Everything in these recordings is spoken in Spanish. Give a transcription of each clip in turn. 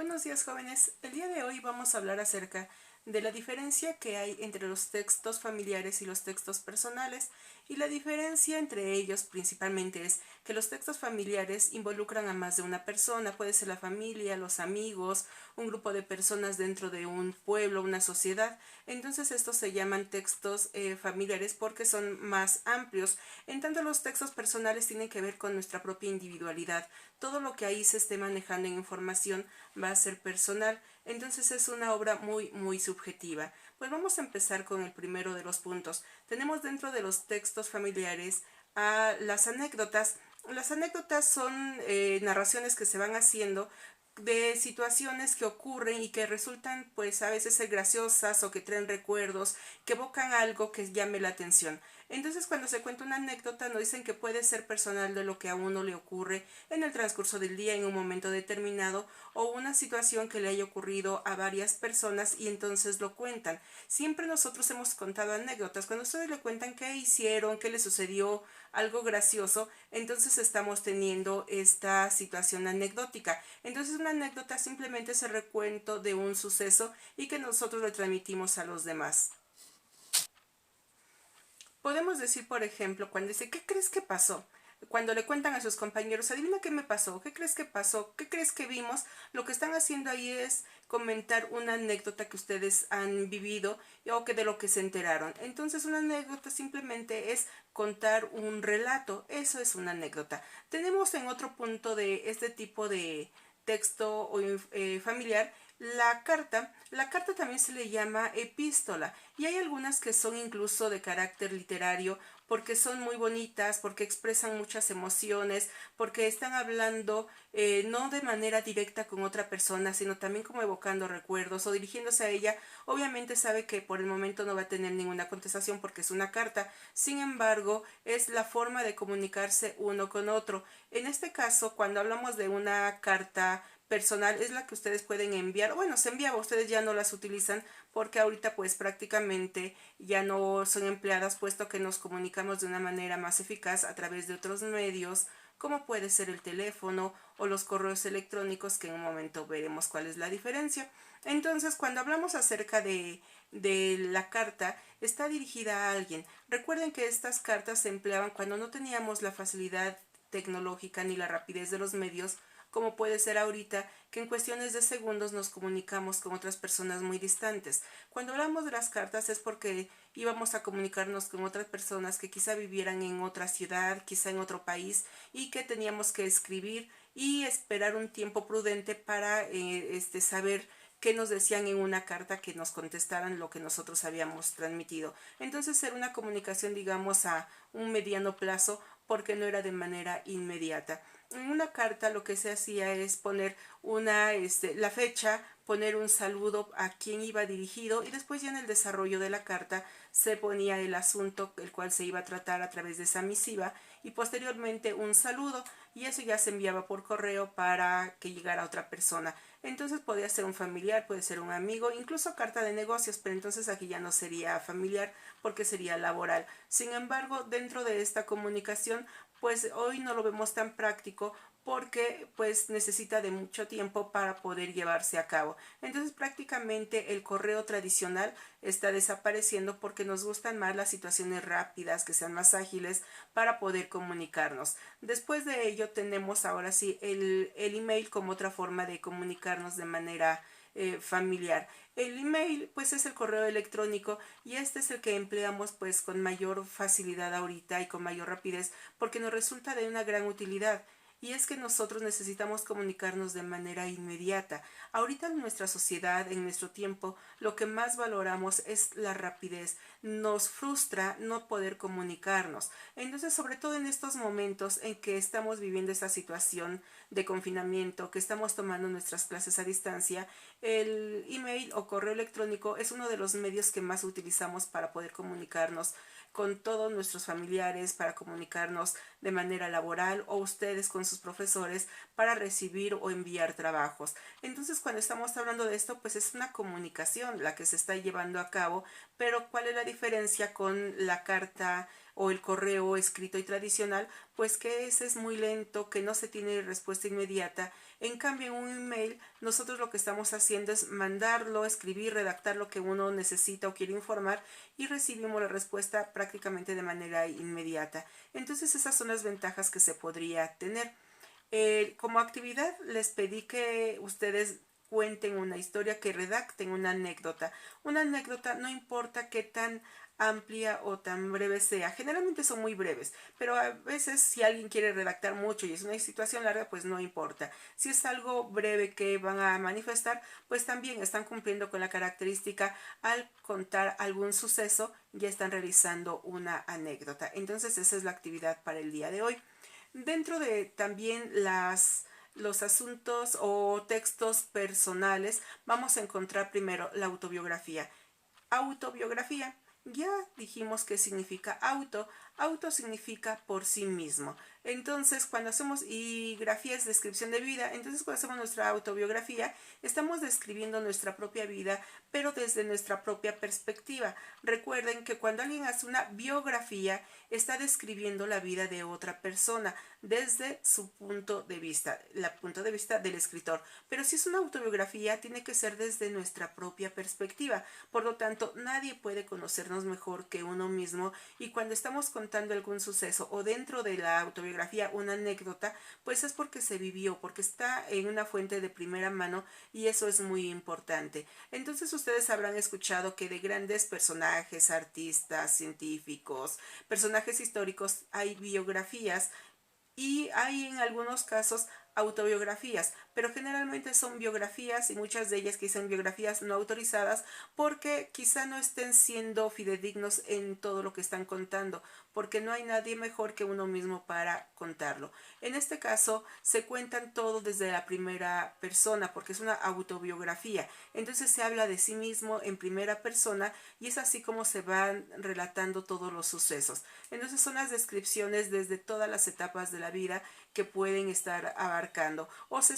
Buenos días, jóvenes. El día de hoy vamos a hablar acerca de la diferencia que hay entre los textos familiares y los textos personales. Y la diferencia entre ellos principalmente es que los textos familiares involucran a más de una persona, puede ser la familia, los amigos, un grupo de personas dentro de un pueblo, una sociedad. Entonces estos se llaman textos familiares porque son más amplios. En tanto los textos personales tienen que ver con nuestra propia individualidad. Todo lo que ahí se esté manejando en información va a ser personal. Entonces es una obra muy subjetiva. Pues vamos a empezar con el primero de los puntos. Tenemos dentro de los textos familiares a las anécdotas. Las anécdotas son narraciones que se van haciendo de situaciones que ocurren y que resultan pues a veces ser graciosas o que traen recuerdos, que evocan algo que llame la atención. Entonces cuando se cuenta una anécdota nos dicen que puede ser personal de lo que a uno le ocurre en el transcurso del día, en un momento determinado, o una situación que le haya ocurrido a varias personas y entonces lo cuentan. Siempre nosotros hemos contado anécdotas. Cuando ustedes le cuentan qué hicieron, qué les sucedió, algo gracioso, entonces estamos teniendo esta situación anecdótica. Entonces una anécdota simplemente es el recuento de un suceso y que nosotros le transmitimos a los demás. Podemos decir, por ejemplo, cuando dice, ¿qué crees que pasó? Cuando le cuentan a sus compañeros, adivina qué me pasó, qué crees que pasó, qué crees que vimos, lo que están haciendo ahí es comentar una anécdota que ustedes han vivido o que de lo que se enteraron. Entonces una anécdota simplemente es contar un relato, eso es una anécdota. Tenemos en otro punto de este tipo de texto o familiar la carta también se le llama epístola y hay algunas que son incluso de carácter literario porque son muy bonitas, porque expresan muchas emociones, porque están hablando no de manera directa con otra persona, sino también como evocando recuerdos o dirigiéndose a ella. Obviamente sabe que por el momento no va a tener ninguna contestación porque es una carta, sin embargo es la forma de comunicarse uno con otro. En este caso, cuando hablamos de una carta personal es la que ustedes pueden enviar. Bueno, se enviaba, ustedes ya no las utilizan porque ahorita pues prácticamente ya no son empleadas puesto que nos comunicamos de una manera más eficaz a través de otros medios como puede ser el teléfono o los correos electrónicos que en un momento veremos cuál es la diferencia. Entonces cuando hablamos acerca de la carta está dirigida a alguien. Recuerden que estas cartas se empleaban cuando no teníamos la facilidad tecnológica ni la rapidez de los medios como puede ser ahorita, que en cuestiones de segundos nos comunicamos con otras personas muy distantes. Cuando hablamos de las cartas es porque íbamos a comunicarnos con otras personas que quizá vivieran en otra ciudad, quizá en otro país, y que teníamos que escribir y esperar un tiempo prudente para saber qué nos decían en una carta, que nos contestaran lo que nosotros habíamos transmitido. Entonces era una comunicación, digamos, a un mediano plazo porque no era de manera inmediata. En una carta lo que se hacía es poner la fecha, poner un saludo a quien iba dirigido y después ya en el desarrollo de la carta se ponía el asunto el cual se iba a tratar a través de esa misiva y posteriormente un saludo y eso ya se enviaba por correo para que llegara a otra persona. Entonces podía ser un familiar, puede ser un amigo, incluso carta de negocios, pero entonces aquí ya no sería familiar porque sería laboral. Sin embargo, dentro de esta comunicación pues hoy no lo vemos tan práctico porque pues necesita de mucho tiempo para poder llevarse a cabo. Entonces prácticamente el correo tradicional está desapareciendo porque nos gustan más las situaciones rápidas, que sean más ágiles para poder comunicarnos. Después de ello tenemos ahora sí el email como otra forma de comunicarnos de manera familiar. El email pues es el correo electrónico y este es el que empleamos pues con mayor facilidad ahorita y con mayor rapidez porque nos resulta de una gran utilidad. Y es que nosotros necesitamos comunicarnos de manera inmediata. Ahorita en nuestra sociedad, en nuestro tiempo, lo que más valoramos es la rapidez. Nos frustra no poder comunicarnos. Entonces, sobre todo en estos momentos en que estamos viviendo esta situación de confinamiento, que estamos tomando nuestras clases a distancia, el email o correo electrónico es uno de los medios que más utilizamos para poder comunicarnos con todos nuestros familiares, para comunicarnos de manera laboral o ustedes con sus profesores para recibir o enviar trabajos. Entonces cuando estamos hablando de esto pues es una comunicación la que se está llevando a cabo, pero ¿cuál es la diferencia con la carta o el correo escrito y tradicional, pues que ese es muy lento, que no se tiene respuesta inmediata. En cambio, en un email, nosotros lo que estamos haciendo es mandarlo, escribir, redactar lo que uno necesita o quiere informar y recibimos la respuesta prácticamente de manera inmediata. Entonces, esas son las ventajas que se podría tener. Como actividad, les pedí que ustedes cuenten una historia, que redacten una anécdota. Una anécdota no importa qué tan amplia o tan breve sea. Generalmente son muy breves, pero a veces si alguien quiere redactar mucho y es una situación larga, pues no importa. Si es algo breve que van a manifestar, pues también están cumpliendo con la característica al contar algún suceso, ya están realizando una anécdota. Entonces esa es la actividad para el día de hoy. Dentro de también los asuntos o textos personales, vamos a encontrar primero la autobiografía. Autobiografía. Ya dijimos qué significa auto. Auto significa por sí mismo. Entonces, cuando hacemos, y grafía es descripción de vida, entonces cuando hacemos nuestra autobiografía, estamos describiendo nuestra propia vida, pero desde nuestra propia perspectiva. Recuerden que cuando alguien hace una biografía, está describiendo la vida de otra persona desde su punto de vista, el punto de vista del escritor. Pero si es una autobiografía, tiene que ser desde nuestra propia perspectiva. Por lo tanto, nadie puede conocernos mejor que uno mismo, y cuando estamos contando algún suceso o dentro de la autobiografía una anécdota, pues es porque se vivió, porque está en una fuente de primera mano, y eso es muy importante. Entonces ustedes habrán escuchado que de grandes personajes, artistas, científicos, personajes históricos, hay biografías y hay en algunos casos autobiografías, pero generalmente son biografías, y muchas de ellas que dicen biografías no autorizadas, porque quizá no estén siendo fidedignos en todo lo que están contando, porque no hay nadie mejor que uno mismo para contarlo. En este caso se cuentan todo desde la primera persona, porque es una autobiografía. Entonces se habla de sí mismo en primera persona, y es así como se van relatando todos los sucesos. Entonces son las descripciones desde todas las etapas de la vida que pueden estar abarcando, o se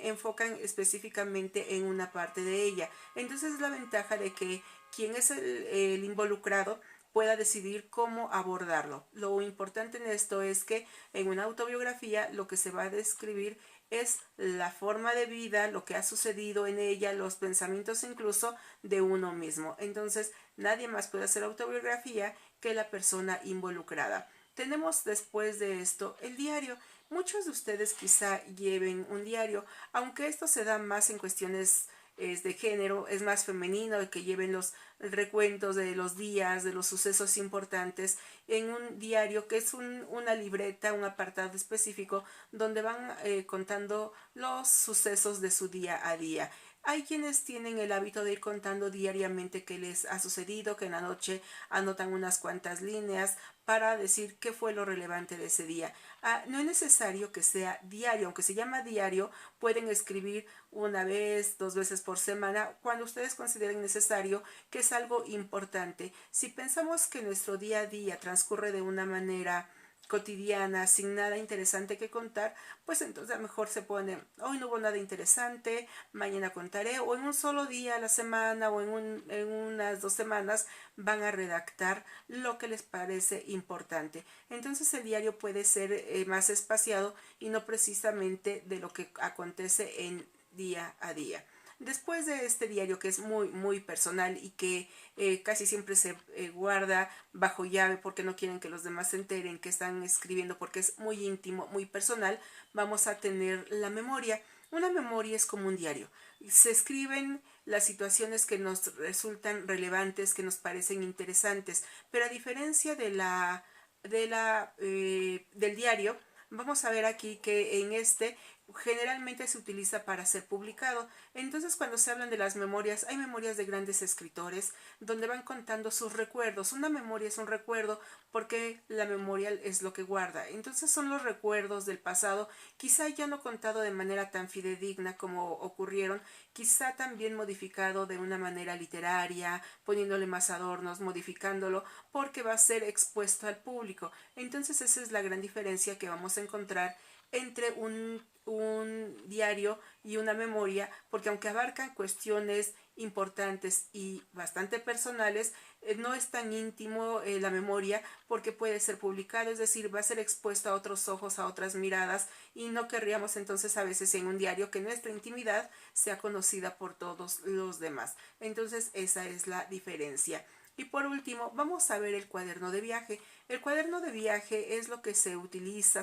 enfocan específicamente en una parte de ella. Entonces es la ventaja de que quien es el involucrado pueda decidir cómo abordarlo. Lo importante en esto es que en una autobiografía lo que se va a describir es la forma de vida, lo que ha sucedido en ella, los pensamientos incluso de uno mismo. Entonces nadie más puede hacer autobiografía que la persona involucrada. Tenemos después de esto el diario. Muchos de ustedes quizá lleven un diario, aunque esto se da más en cuestiones de género, es más femenino el que lleven los recuentos de los días, de los sucesos importantes en un diario, que es una libreta, un apartado específico donde van contando los sucesos de su día a día. Hay quienes tienen el hábito de ir contando diariamente qué les ha sucedido, que en la noche anotan unas cuantas líneas para decir qué fue lo relevante de ese día. No es necesario que sea diario, aunque se llama diario, pueden escribir una vez, 2 veces por semana, cuando ustedes consideren necesario, que es algo importante. Si pensamos que nuestro día a día transcurre de una manera cotidiana, sin nada interesante que contar, pues entonces a lo mejor se pone, hoy no hubo nada interesante, mañana contaré, o en un solo día a la semana o en unas 2 semanas van a redactar lo que les parece importante. Entonces el diario puede ser más espaciado y no precisamente de lo que acontece en día a día. Después de este diario, que es muy personal y que casi siempre se guarda bajo llave porque no quieren que los demás se enteren que están escribiendo, porque es muy íntimo, muy personal, vamos a tener la memoria. Una memoria es como un diario. Se escriben las situaciones que nos resultan relevantes, que nos parecen interesantes, pero a diferencia del diario, vamos a ver aquí que en este generalmente se utiliza para ser publicado. Entonces, cuando se hablan de las memorias, hay memorias de grandes escritores donde van contando sus recuerdos. Una memoria es un recuerdo porque la memoria es lo que guarda. Entonces son los recuerdos del pasado, quizá ya no contado de manera tan fidedigna como ocurrieron, quizá también modificado de una manera literaria, poniéndole más adornos, modificándolo, porque va a ser expuesto al público. Entonces esa es la gran diferencia que vamos a encontrar entre un diario y una memoria, porque aunque abarcan cuestiones importantes y bastante personales, no es tan íntimo la memoria porque puede ser publicado, es decir, va a ser expuesto a otros ojos, a otras miradas y no querríamos entonces a veces en un diario que nuestra intimidad sea conocida por todos los demás. Entonces esa es la diferencia. Y por último, vamos a ver el cuaderno de viaje. El cuaderno de viaje es lo que se utiliza,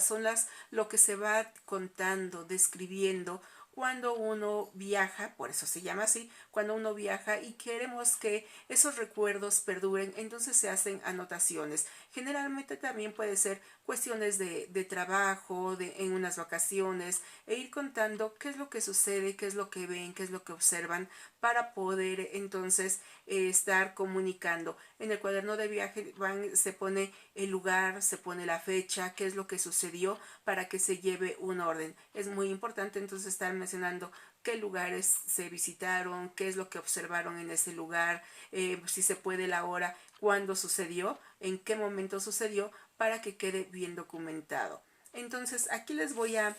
lo que se va contando, describiendo cuando uno viaja, por eso se llama así, cuando uno viaja y queremos que esos recuerdos perduren, entonces se hacen anotaciones. Generalmente también puede ser cuestiones de trabajo, en unas vacaciones, e ir contando qué es lo que sucede, qué es lo que ven, qué es lo que observan, para poder entonces estar comunicando. En el cuaderno de viaje se pone el lugar, se pone la fecha, qué es lo que sucedió para que se lleve un orden. Es muy importante entonces estar mencionando qué lugares se visitaron, qué es lo que observaron en ese lugar, si se puede la hora, cuándo sucedió, en qué momento sucedió, para que quede bien documentado. Entonces aquí les voy a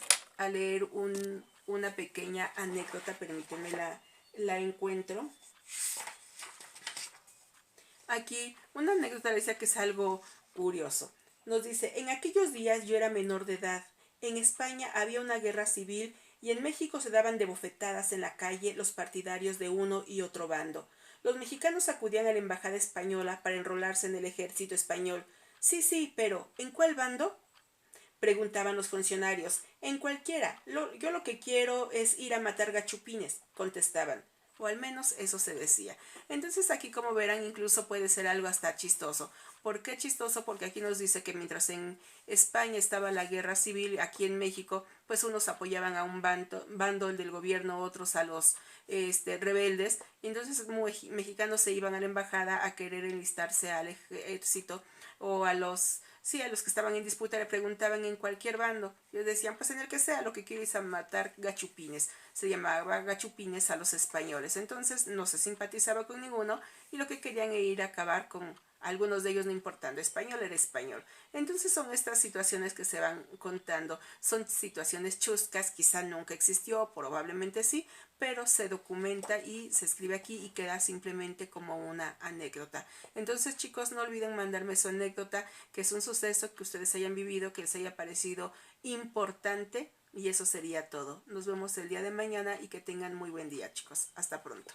leer una pequeña anécdota, permítanme la encuentro. Aquí una anécdota decía que es algo curioso. Nos dice, en aquellos días yo era menor de edad. En España había una guerra civil y en México se daban de bofetadas en la calle los partidarios de uno y otro bando. Los mexicanos acudían a la embajada española para enrolarse en el ejército español. Sí, sí, pero ¿en cuál bando? Preguntaban los funcionarios. En cualquiera. Yo lo que quiero es ir a matar gachupines, contestaban. O al menos eso se decía. Entonces aquí, como verán, incluso puede ser algo hasta chistoso. ¿Por qué chistoso? Porque aquí nos dice que mientras en España estaba la guerra civil, aquí en México, pues unos apoyaban a un bando del gobierno, otros a los rebeldes. Y entonces mexicanos se iban a la embajada a querer enlistarse al ejército o a los que estaban en disputa le preguntaban en cualquier bando. Ellos decían, pues en el que sea, lo que quiero es a matar gachupines. Se llamaba gachupines a los españoles. Entonces no se simpatizaba con ninguno y lo que querían era ir a acabar con algunos de ellos, no importando, español era español. Entonces son estas situaciones que se van contando. Son situaciones chuscas, quizá nunca existió, probablemente sí, pero se documenta y se escribe aquí y queda simplemente como una anécdota. Entonces, chicos, no olviden mandarme su anécdota, que es un suceso que ustedes hayan vivido, que les haya parecido importante, y eso sería todo. Nos vemos el día de mañana y que tengan muy buen día, chicos. Hasta pronto.